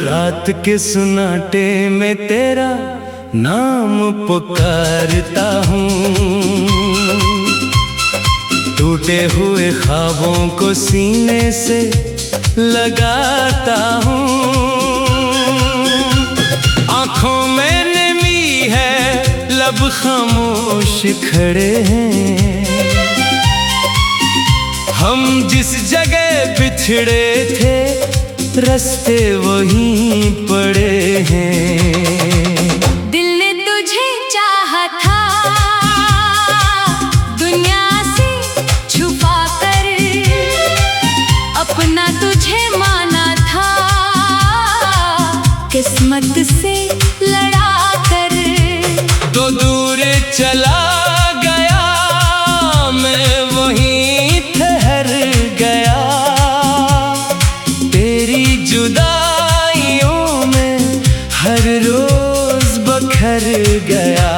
रात के सुनाटे में तेरा नाम पुकारता हूँ, टूटे हुए ख्वाबों को सीने से लगाता हूँ। आँखों में नमी है, लब खामोश खड़े हैं, हम जिस जगह बिछड़े थे रास्ते वहीं पड़े हैं। दिल ने तुझे चाहा था दुनिया से छुपा कर, अपना तुझे माना था किस्मत से लड़ा कर। तो दूर चला गया मैं वहीं ठहर गया, तेरी जुदाइयों में हर रोज बखर गया।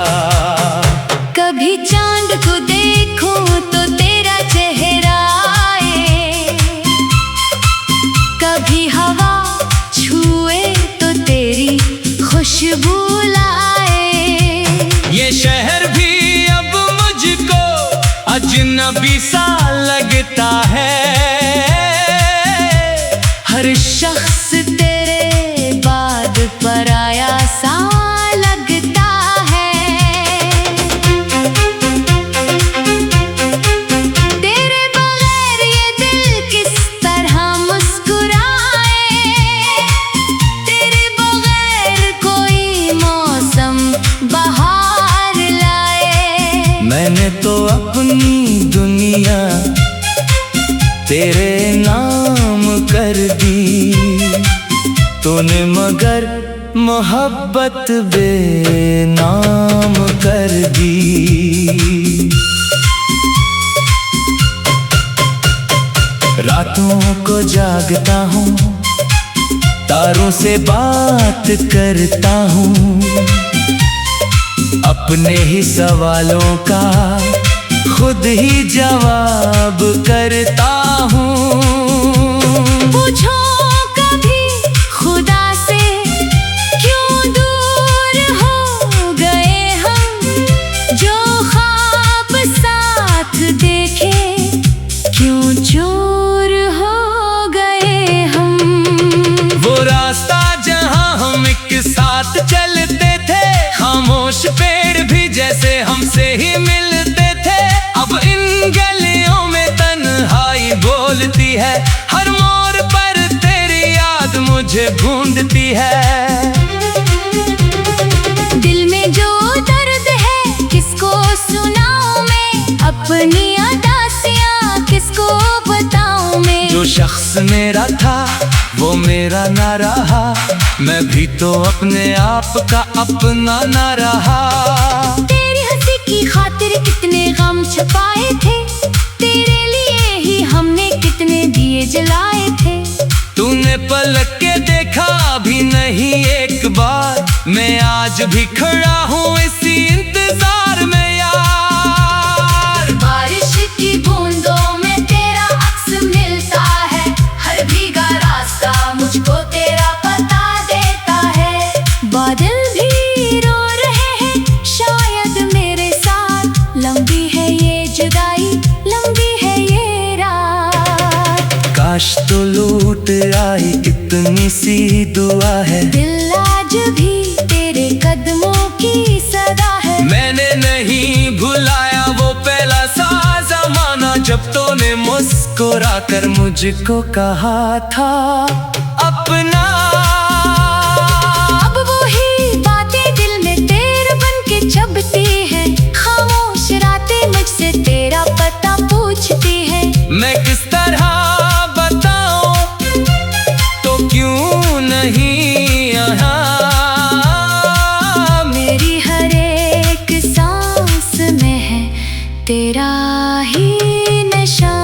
कभी चांद को देखूं तो तेरा चेहरा आए, कभी हवा छुए तो तेरी खुशबू लाए। ये शहर भी अब मुझको अजनबी सा लगता है, हर शख्स तेरे बाद पराया सा लगता है। तेरे बगैर ये दिल किस तरह मुस्कुराए, तेरे बगैर कोई मौसम बहार लाए। मैंने तो अपनी दुनिया तेरे नाम कर दी, तूने मगर मोहब्बत बेनाम कर दी। रातों को जागता हूँ, तारों से बात करता हूँ, अपने ही सवालों का खुद ही जवाब करता हूँ। पूछो कभी खुदा से क्यों दूर हो गए हम, जो ख्वाब साथ देखे क्यों चूर हो गए हम। वो रास्ता जहाँ हम एक साथ चलते थे, खामोश पेड़ भी जैसे हमसे ही मिलते थे, अब इन गलियों में तन्हाई बोलती है, हर मोड़ पर तेरी याद मुझे ढूंढती है। दिल में जो दर्द है किसको सुनाऊं मैं, अपनी अदासियां किसको बताऊं मैं। जो शख्स मेरा था वो मेरा ना रहा, मैं भी तो अपने आप का अपना ना रहा। तेरी हंसी की खातिर कितने गम छुपाए थे, तेरे लिए ही हमने कितने दिए जलाए थे। तूने पलट के देखा भी नहीं एक बार, मैं आज भी खड़ा हूँ इसी इंतजार में यार। बारिश की बूंदों में तेरा अक्स मिलता है, हर भीगा रास्ता मुझको तेरा पता देता है। बादल भी रो रहे हैं शायद मेरे साथ, लंबी है ये जुदाई लंबी है ये रात। काश तो लूट आई इतनी सी दुआ है, दिल आज भी तेरे कदमों की सदा है। मैंने नहीं भुलाया वो पहला सा जमाना, जब तूने मुस्कुरा कर मुझको कहा था अपना। अब वही बातें दिल में तेरे बन के चबती है, खामोश रातें मुझसे तेरा पता पूछती है। मैं किस तरह बताऊं तो क्यों नहीं यहाँ, मेरी हर एक सांस में है तेरा ही नशा।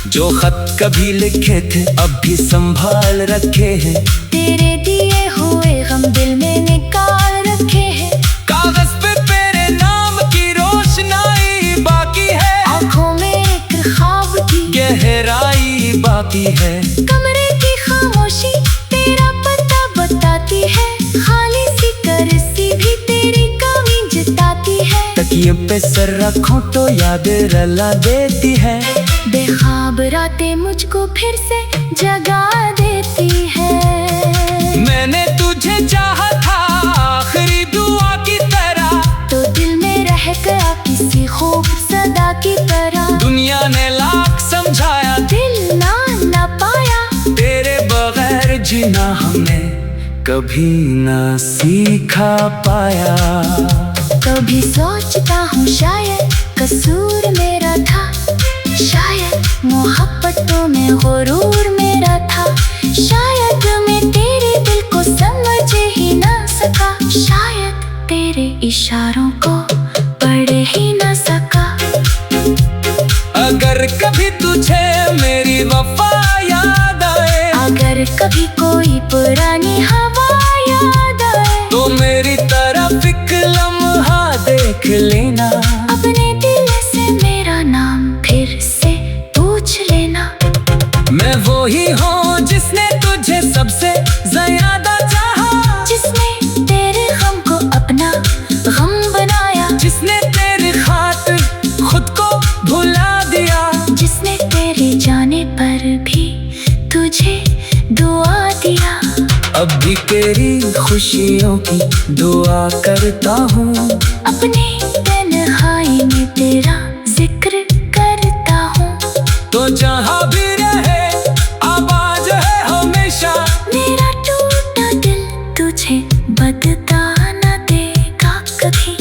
जो खत कभी लिखे थे अब भी संभाल रखे हैं, तेरे दिए हुए गम दिल में निकाल रखे हैं। कागज पे तेरे नाम की रोशनाई बाकी है, आँखों में एक ख्वाब की आती है। कमरे की खामोशी तेरा पता बताती है, खाली सी कुर्सी भी तेरी कमी जताती है। तकिए पे सर रखो तो याद रला देती है। बेख्वाब रातें मुझको फिर से जगा देती है। मैंने तुझे चाहा था आखिरी दुआ की तरह, तो दिल में रह गया किसी खूब सदा की तरह। दुनिया ने लाख समझाया, दिल ना पाया। तेरे बगैर जीना हमने कभी ना सीखा पाया। कभी सोचता हूँ शायद कसूर मेरा था, शायद मोहब्बतों में गुरूर मेरा था। शायद मैं तेरे दिल को समझ ही ना सका, शायद तेरे इशारों को पढ़ ही ना सका। अगर कभी तुझे मेरी वफा याद आए, अगर कभी कोई पुरानी हवा याद आए, तो मेरी तरफ एक लम्हा देख लेना। अपने दिल से मेरा नाम फिर से पूछ लेना। मैं वो ही हूँ जिसने तुझे सबसे ज्यादा चाहा, जिसने तेरे गम को अपना गम बनाया, जिसने तेरी खातिर खुद को भुला दिया, जिसने तेरे जाने पर भी तुझे दुआ दिया। अब भी तेरी खुशियों की दुआ करता हूँ, अपनी तन्हाई में तेरा जिक्र करता हूँ। तो जहाँ भी रहे आवाज है हमेशा, मेरा टूटा दिल तुझे बदता न देगा कभी।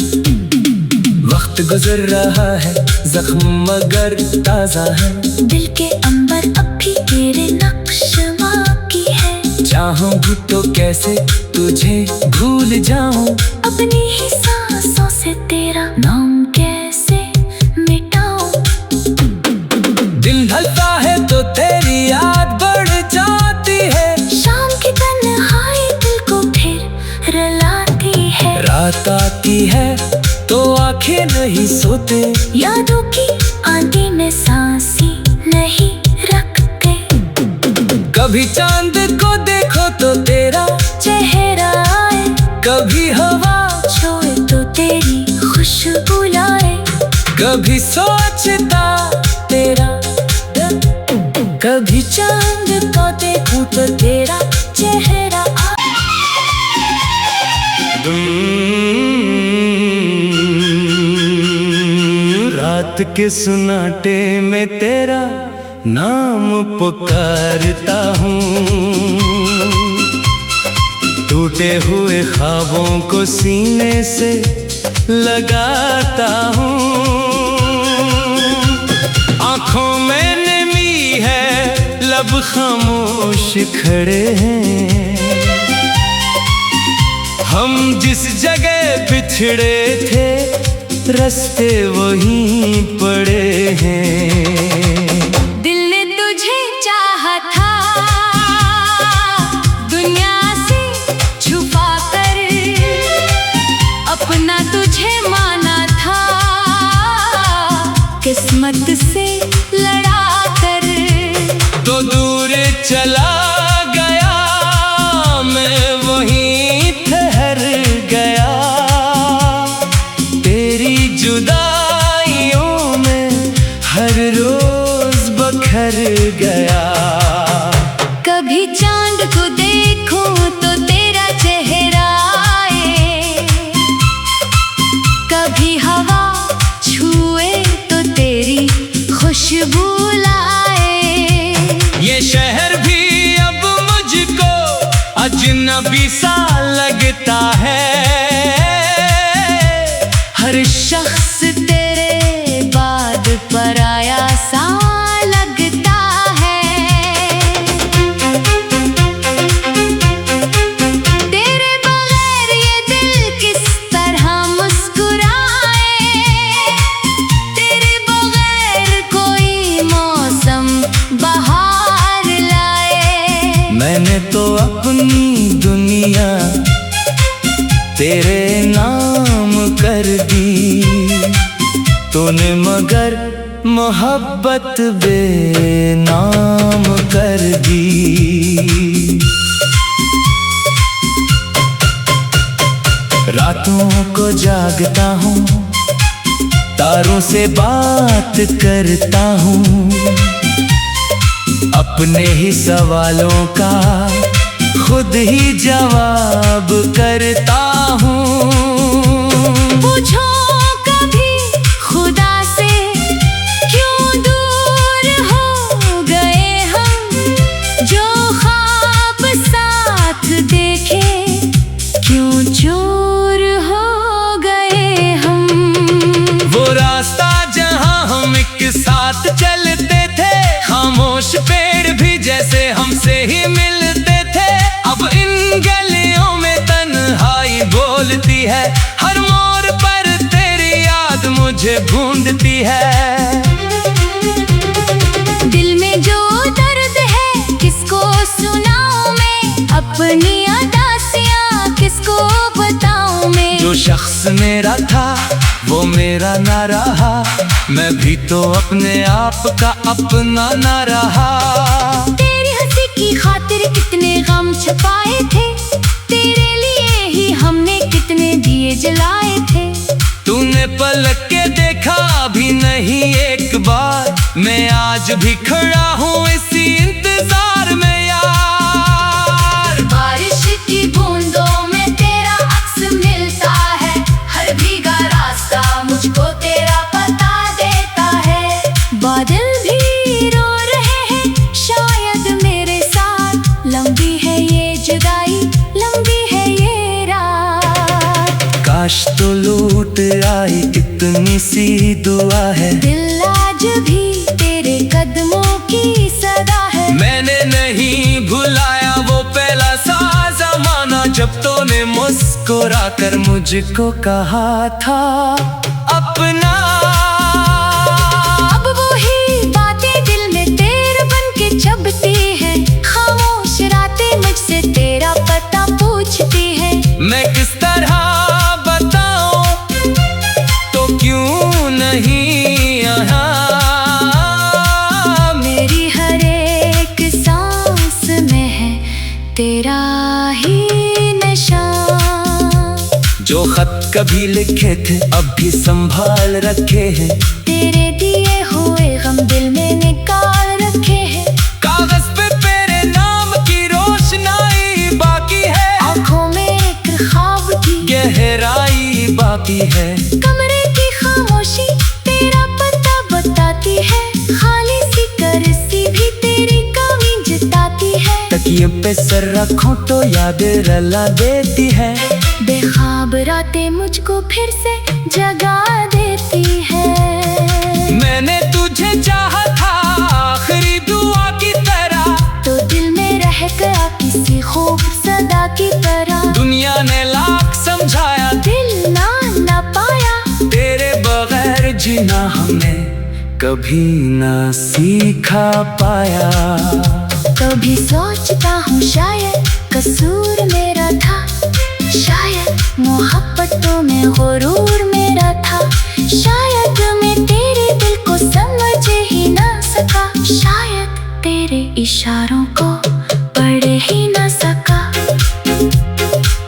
वक्त गुजर रहा है जख्म मगर ताजा है, दिल के अंबर अब भी तेरे नक्श बाकी है। चाहूँ भी तो कैसे तुझे भूल जाऊं, अपनी ही सांसों से तेरा नाम कैसे मिटाऊं। दिन ढलता है तो तेरी याद बढ़ जाती है, शाम की तन्हाई दिल को फिर रुलाती है। रात आती है तो आंखें नहीं सोते, यादों की आंधी में सांसी नहीं रखते। कभी चांद को देखो तो तेरा चेहरा आए, कभी हवा छोए तो तेरी खुशबू लाए। कभी सोचता तेरा दिल, कभी चांद को देखूं तो तेरा चेहरा आए। रात के सुनाटे में तेरा नाम पुकारता हूँ, टूटे हुए ख्वाबों को सीने से लगाता हूँ। आँखों में नमी है लब खामोश खड़े हैं, हम जिस जगह बिछड़े थे रास्ते वहीं पड़े हैं। दिल ने तुझे चाहा था दुनिया से छुपा कर, अपना तुझे माना था किस्मत से लड़ा कर। तो दूर चला गया मैं वहीं ठहर गया, तेरी जुदाइयों में हर रोज बखर गया। कभी चांद को देखूं तो तेरा चेहरा आए, कभी हवा छुए तो तेरी खुशबू लाए। ये शहर भी अब मुझको अजनबी सा लगता है, हर शख्स तेरे बाद पराया सा लगता है। तेरे बगैर ये दिल किस तरह मुस्कुराए, तेरे बगैर कोई मौसम बहार लाए। मैंने तो अपनी दुनिया तेरे नाम कर दी, तूने मगर मोहब्बत बेनाम कर दी। रातों को जागता हूँ, तारों से बात करता हूँ, अपने ही सवालों का खुद ही जवाब करता हूँ। पूछो कभी खुदा से क्यों दूर हो गए हम, जो ख्वाब साथ देखे क्यों चूर हो गए हम। वो रास्ता जहाँ हम एक साथ चलते थे, खामोश पेड़ भी जैसे हमसे ही मिलते थे, अब इन गलियों में तन्हाई बोलती है, हर मोड़ पर तेरी याद मुझे ढूंढती है। दिल में जो दर्द है किसको सुनाऊं मैं, अपनी अदासियां किसको बताऊं मैं। जो शख्स मेरा था वो मेरा ना रहा, मैं भी तो अपने आप का अपना ना रहा। तेरी हंसी की खातिर कितने गम छुपाए थे, तेरे लिए ही हमने कितने दिए जलाए थे। तूने पलक के देखा भी नहीं एक बार, मैं आज भी खड़ा हूँ इसी इंतजार में यार। बारिश की बूंदों में तेरा अक्स मिलता है, हर भीगा रास्ता मुझको तेरा पता देता है। बादल भी रो रहे हैं शायद मेरे साथ, लंबी है ये जुदाई, लंबी है ये रात। काश तो लूट आई इतनी सी दुआ है, दिल आज भी तेरे कदमों की सदा है। मैंने नहीं भुलाया वो पहला सा ज़माना, जब तूने मुस्कुरा कर मुझको कहा था अपना। अब वही बातें दिल में तेरे बन के चबती है, खामोश रातें मुझसे तेरा पता पूछती है। मैं किस तरह बताऊं, तो क्यों नहीं यहाँ। मेरी हर एक सांस में है तेरा ही नशा। जो खत कभी लिखे थे अब भी संभाल रखे हैं, तेरे दिए हुए गम दिल में निकाल रखे हैं। कागज पे तेरे नाम की रोशनाई बाकी है, आँखों में एक ख्वाब की गहराई बाकी है। कमरे की खामोशी तेरा पता बताती है, खाली सी करसी भी तेरी कमी जताती है। तकिए पे सर रखूं तो याद रला देती है, बेख्वाब रातें मुझको फिर से जगा देती है। मैंने तुझे चाहा था आखिरी दुआ की तरह, तो दिल में रह गया किसी खूब सदा की तरह। दुनिया ने लाख समझाया दिल ना पाया, तेरे बगैर जीना हमने कभी ना सीखा पाया। कभी सोचता हूँ शायद कसूर मेरा था, शायद मोहब्बतों में गुरूर मेरा था, शायद मैं तेरे दिल को समझ ही ना सका, शायद तेरे इशारों को पढ़ ही ना सका।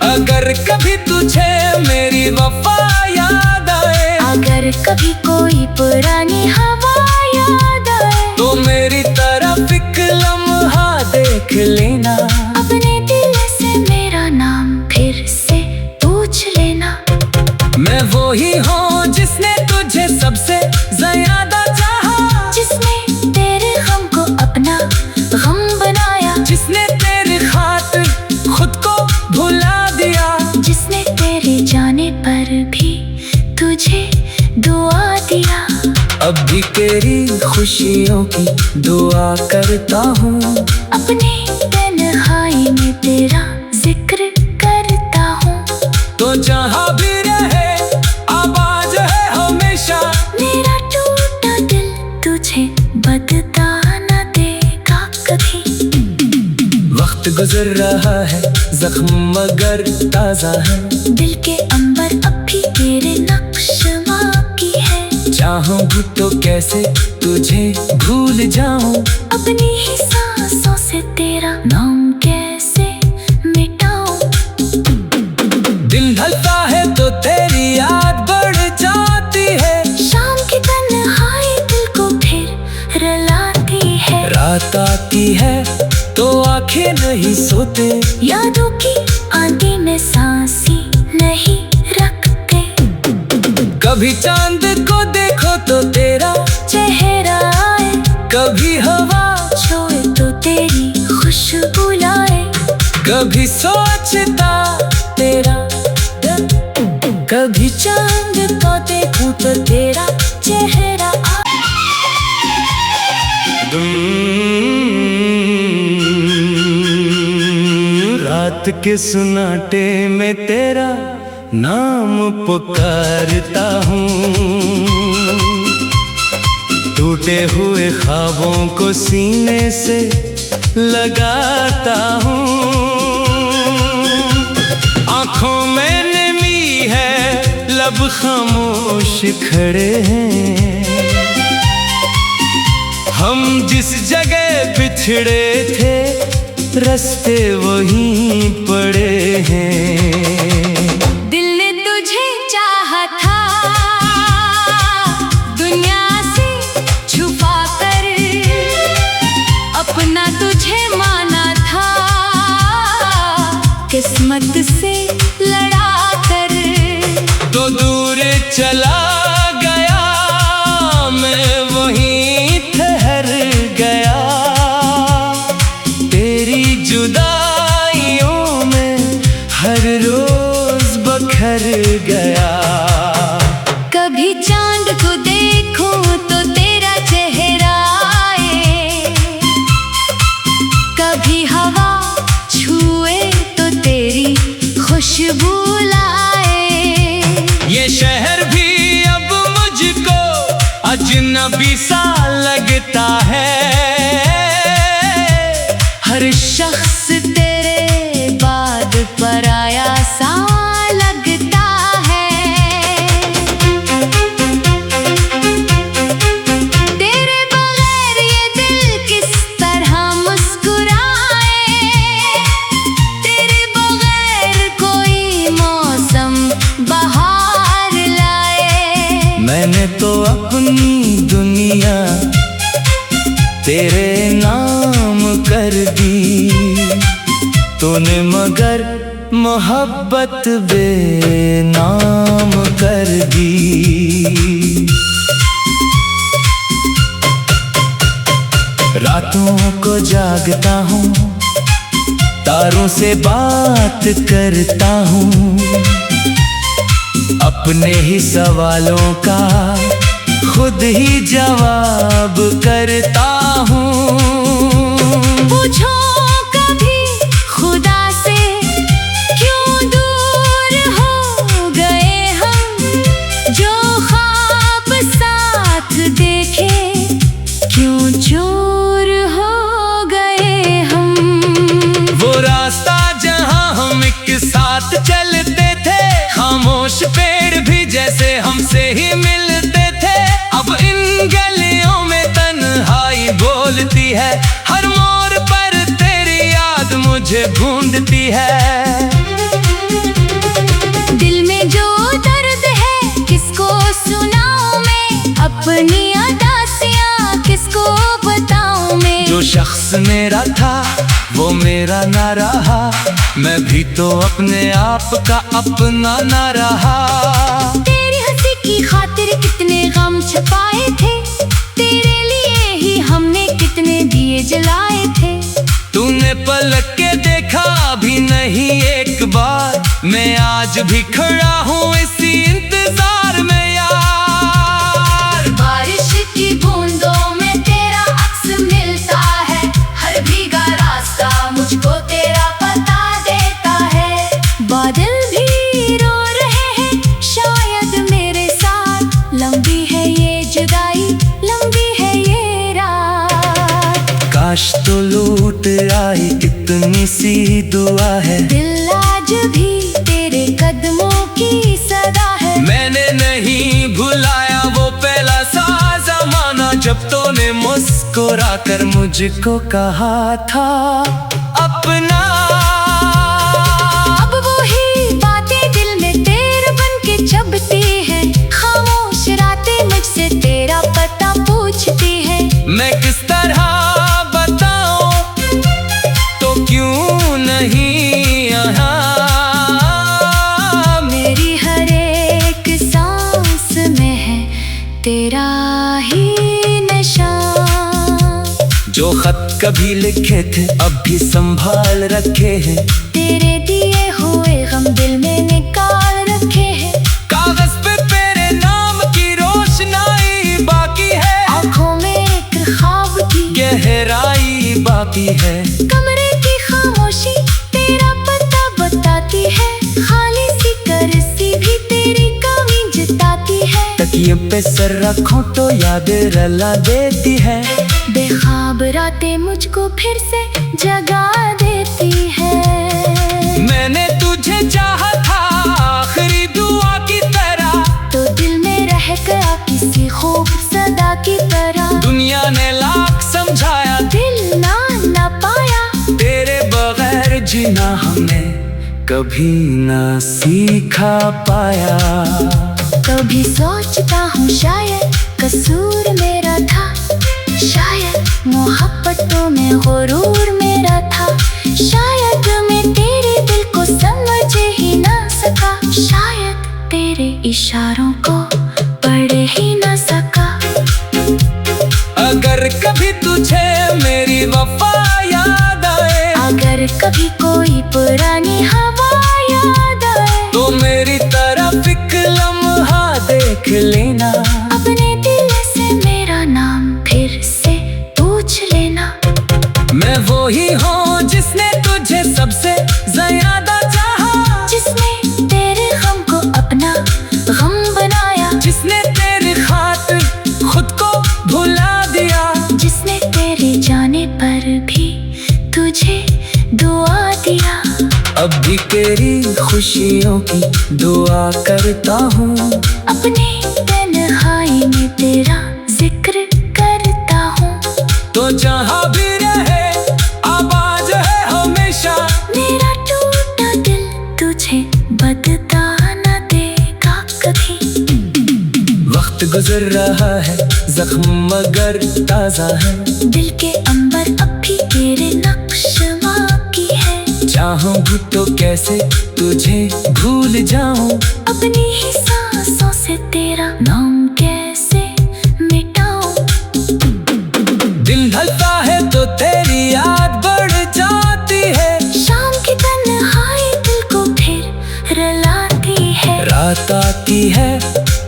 अगर कभी तुझे मेरी वफा याद आए, अगर कभी कोई पुरानी हवा याद आए, तो मेरी तरफ एक लम्हा देख लेना, अपने दिल से मेरा नाम फिर से पूछ लेना। मैं वो ही हूँ जिसने तुझे सबसे ज्यादा चाहा, जिसने तेरे गम को अपना गम बनाया, जिसने तेरी खातिर खुद को भुला दिया, जिसने तेरे जाने पर भी तुझे दुआ दिया। अब भी तेरी खुशियों की दुआ करता हूँ, अपने तन्हाई में तेरा जिक्र करता हूँ। तो जहाँ भी रहे आवाज है हमेशा, मेरा टूटा दिल तुझे बदता न देगा कभी। वक्त गुजर रहा है जख्म मगर ताजा है, दिल के अंबर अब भी तेरे नक्श बाकी है। चाहूं तो कैसे तुझे भूल जाऊं, अपनी ही सांसों से तेरा नाम कैसे मिटाऊं। दिन ढलता है तो तेरी याद बढ़ जाती है, शाम की तन्हाई दिल को फिर रुलाती है। रात आती है तो आंखें नहीं सोते, यादों की आंधी में सांसी नहीं रखते। कभी चांद को देखो तो तेरा चेहरा आए, कभी हवा छुए तो तेरी खुशबू लाए। कभी सोचता तेरा दिल, कभी चांद को देखूं तो तेरा चेहरा आए। रात के सुनाटे में तेरा नाम पुकारता हूँ, टूटे हुए ख्वाबों को सीने से लगाता हूँ। आँखों में नमी है, लब खामोश खड़े हैं, हम जिस जगह बिछड़े थे रास्ते वहीं पड़े हैं। दिल ने तुझे चाहा था दुनिया से छुपा कर, अपना तुझे माना था किस्मत से लड़ा कर। तो दूर चला गया मैं वहीं ठहर गया, तेरी जुदाइयों में हर रोज बखर गया। कभी चांद को देखूं तो तेरा चेहरा आए, कभी हवा छुए तो तेरी खुशबू लाए। ये शहर भी अब मुझको अजनबी सा लगता है, हर शख्स तेरे बाद पराया सा लगता है। तेरे बगैर ये दिल किस तरह मुस्कुराए, तेरे बगैर कोई मौसम बहार लाए। मैंने तो अपनी दुनिया तेरे नाम कर दी, तूने मगर मोहब्बत बेनाम कर दी। रातों को जागता हूँ, तारों से बात करता हूँ, अपने ही सवालों का खुद ही जवाब करता हूँ। पूछो कभी खुदा से क्यों दूर हो गए हम, जो ख्वाब साथ देखे क्यों चूर हो गए हम। वो रास्ता जहाँ हम एक साथ चलते थे, खामोश पेड़ भी जैसे हमसे ही मिलते थे, अब इन गलियों में तन्हाई बोलती है, हर मोड़ पर तेरी याद मुझे ढूंढती है। दिल में जो दर्द है किसको सुनाऊं मैं, अपनी अदासियां किसको बताऊं मैं। जो शख्स मेरा था वो मेरा ना रहा, मैं भी तो अपने आप का अपना ना रहा। तेरी हंसी की खातिर कितने गम छुपाए थे, तेरे लिए ही हमने कितने दिए जलाए थे। तूने पलट के देखा भी नहीं एक बार, मैं आज भी खड़ा हूँ इसी इंतजार में यार। बारिश की बूंदों में तेरा अक्स मिलता है, हर भीगा रास्ता मुझको तेरा पता देता है। बादल भी रो रहे हैं शायद मेरे साथ, लंबी है ये जुदाई लंबी है ये रात। काश तो लूट आई इतनी सी दुआ है, दिल आज भी तेरे कदमों की सदा है। मैंने नहीं भुलाया वो पहला जब तूने मुस्कुरा कर मुझको कहा था अपना। अब वही बातें दिल में तेरे बन के चबती है, खामोश रातें मुझसे तेरा पता पूछती है। मैं किस तरह बताऊं, तो क्यों नहीं यहाँ। मेरी हर एक सांस में है तेरा ही नशा। जो खत कभी लिखे थे अब भी संभाल रखे हैं, तेरे दिए हुए गम दिल में निकाल रखे हैं। कागज पे तेरे नाम की रोशनाई बाकी है, आँखों में एक ख्वाब की गहराई बाकी है। कमरे की खामोशी तेरा पता बताती है, खाली सी करसी भी तेरी कमी जताती है। तकिए पे सर रखो तो याद रला देती है, बेख्वाब रातें मुझको फिर से जगा देती है। मैंने तुझे चाहा था आखिरी दुआ की तरह, तो दिल में रह गया किसी खूब सदा की तरह। दुनिया ने लाख समझाया दिल ना पाया, तेरे बगैर जीना हमने कभी ना सीखा पाया। कभी सोचता हूँ शायद कसूर मेरा था, शायद मोहब्बतों में गुरूर मेरा था। शायद मैं तेरे दिल को समझ ही ना सका, शायद तेरे इशारों को पढ़ ही ना सका। अगर कभी तुझे मेरी वफा याद आए, अगर कभी कोई पुरानी हवा याद आए, तो मेरी तरफ एक लम्हा देख लेना। अपने दिल से मेरा नाम फिर से पूछ लेना। मैं वो ही हूँ जिसने तुझे सबसे ज्यादा चाहा, जिसने तेरे गम को अपना गम बनाया, जिसने तेरी खातिर खुद को भुला दिया, जिसने तेरे जाने पर भी तुझे दुआ दिया। अब भी तेरी खुशियों की दुआ करता हूँ, अपने तन्हाई में तेरा जिक्र करता हूँ। तो जहाँ भी रहे आवाज है हमेशा, मेरा टूटा दिल तुझे बदता न देगा कभी। वक्त गुजर रहा है जख्म मगर ताजा है, दिल के अंबर अब भी तेरे नक्श बाकी है। चाहूं भी तो कैसे तुझे भूल जाऊं, अपनी ही सांसों से तेरा नाम कैसे मिटाऊं। दिन ढलता है तो तेरी याद बढ़ जाती है, शाम की तन्हाई दिल को फिर रुलाती है। रात आती है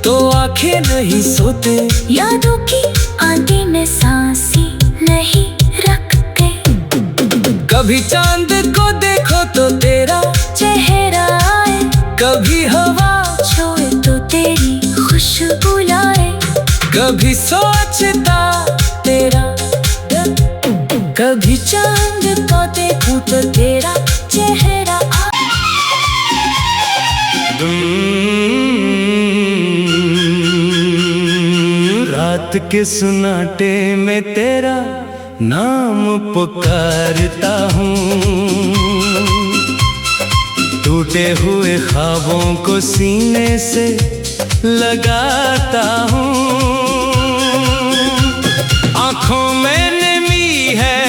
तो आंखें नहीं सोते, यादों की आंधी में सांसी नहीं रखते। कभी चांद को देखो तो तेरा चेहरा आए, कभी हवा छुए तो तेरी खुशबू लाए। कभी सोचता तेरा, कभी चांद को देखूं तो तेरा चेहरा आए। रात के सुनाटे में तेरा नाम पुकारता हूँ, टूटे हुए ख्वाबों को सीने से लगाता हूँ। आँखों में नमी है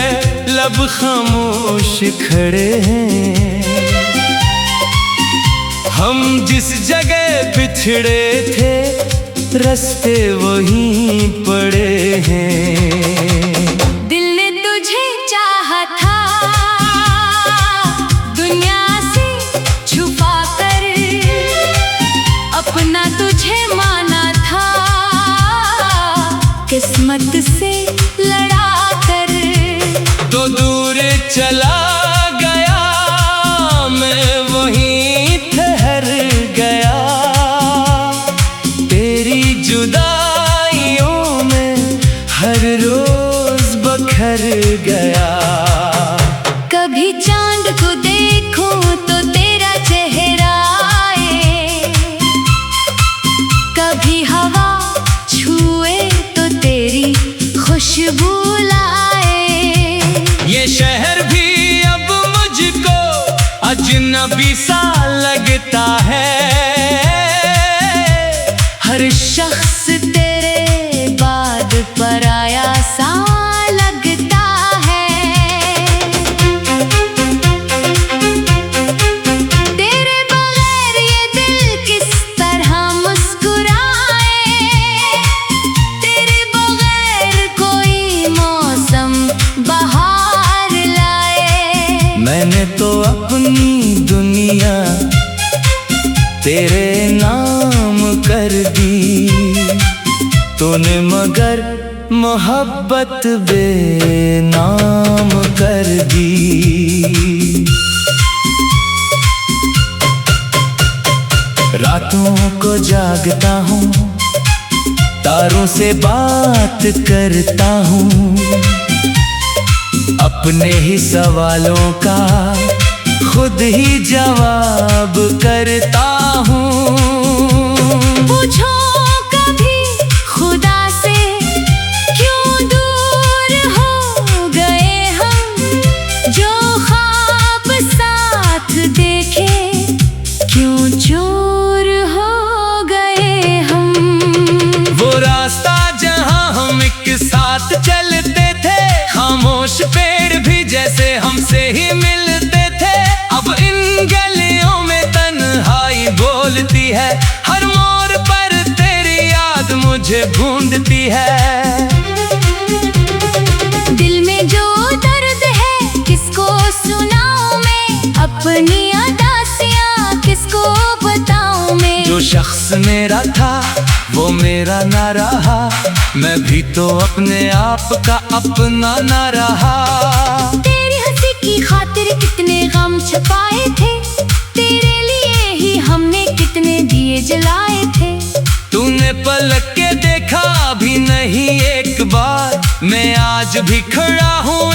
लब खामोश खड़े हैं, हम जिस जगह बिछड़े थे रास्ते वहीं पड़े हैं। दिल ने तुझे चाहा था दुनिया से छुपा कर, अपना तुझे माना था किस्मत से लड़ा कर। तो दूर चला गया मैं वहीं ठहर गया, तेरी जुदाइयों में हर रोज बखर गया। कभी चांद को देखूं तो तेरा चेहरा आए, कभी हवा छुए तो तेरी बुलाए। ये शहर भी अब मुझको अजनबी सा लगता है। हर शख्स तेरे बाद पराया सा लगता है। तेरे बगैर ये दिल किस तरह मुस्कुराए। तेरे बगैर कोई मौसम बहार लाए। मैंने तो अपनी दुनिया तेरे नाम कर दी। तूने मगर मोहब्बत बेनाम कर दी। रातों को जागता हूँ, तारों से बात करता हूँ। अपने ही सवालों का खुद ही जवाब करता हूँ। पूछो कभी खुदा से क्यों दूर हो गए हम। जो ख्वाब साथ देखे क्यों चूर हो गए हम। वो रास्ता जहाँ हम एक साथ चलते थे, खामोश पेड़ भी जैसे हमसे ही मिलते थे। अब इन गलियों में तन्हाई बोलती है। हर मोड़ पर तेरी याद मुझे ढूंढती है। दिल में जो दर्द है किसको सुनाऊं मैं। अपनी अदासियां किसको बताऊं मैं। जो शख्स मेरा था वो मेरा ना रहा। मैं भी तो अपने आप का अपना ना रहा। तेरी हंसी की खातिर कितने गम छुपाए थे। तेरे लिए ही हमने कितने दिए जलाए थे। तूने पलक के देखा भी नहीं एक बार। मैं आज भी खड़ा हूँ